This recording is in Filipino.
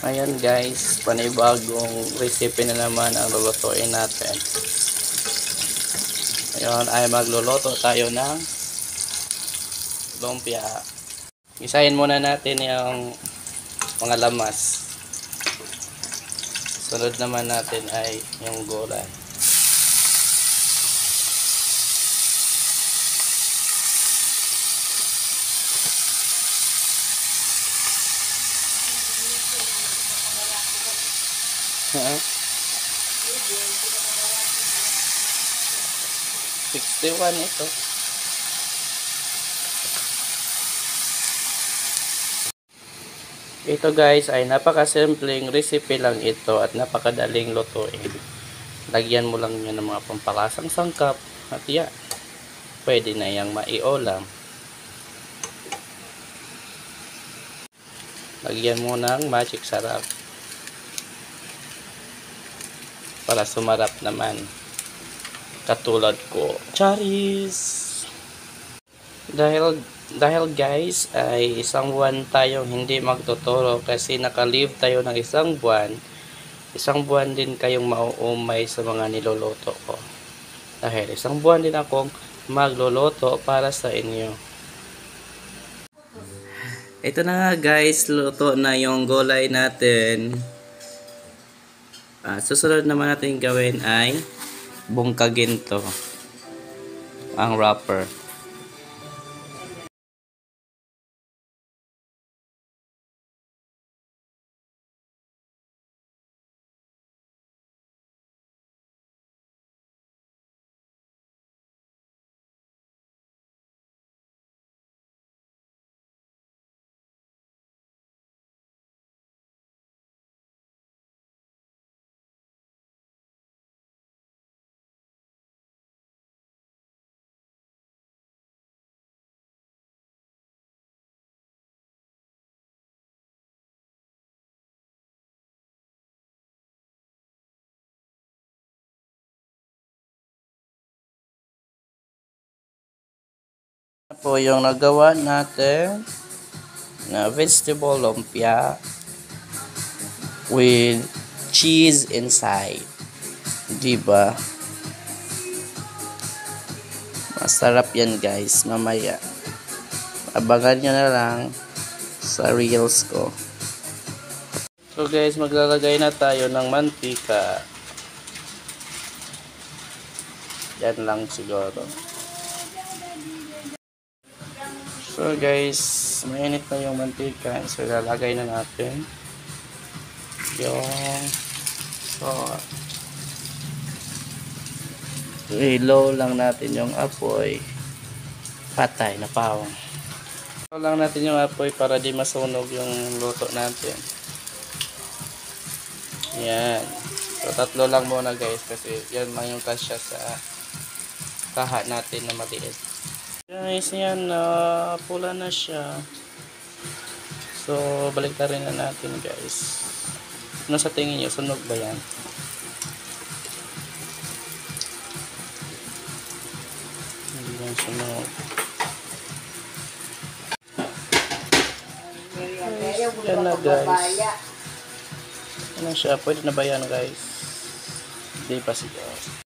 Ayan guys, panibagong recipe na naman ang lulutuin natin. Ngayon ay magluluto tayo ng lumpia. Isahin muna natin yung mga lamas. Sunod naman natin ay yung gulay. Ha? 61 ito. Ito guys ay napakasimpleng recipe lang ito at napakadaling lutuin. Lagyan mo lang yan ng mga pampalasang sangkap at yan, pwede na yang maiolam. Lagyan mo ng magic sarap para sumarap naman katulad ko. Charis! Dahil guys ay isang buwan tayong hindi magtuturo kasi naka-leave tayo ng isang buwan din kayong mauumay sa mga niluluto ko dahil isang buwan din akong magluluto para sa inyo. Ito na nga guys, luto na yung gulay natin. Susunod naman natin gawin ay bungkagin to ang wrapper. Po yung nagawa natin na vegetable lumpia with cheese inside. Diba? Masarap yan guys. Mamaya abangan nyo na lang sa reels ko. So guys, maglalagay na tayo ng mantika. Yan lang siguro. So guys, mainit na yung mantika. So ilalagay na natin yung i-low lang natin yung apoy. Patay na pawang. Low lang natin yung apoy para di masunog yung luto natin. Yan. So tatlo lang muna guys kasi yan lang yung kasya sa kaha natin na maliit. Guys, yan na pula na siya. So balik na rin na natin guys. Ano sa tingin nyo? Sunog ba yan? Hindi yan sunog. Yan na guys. Ano siya? Pwede na ba yan guys? Hindi pa siguro.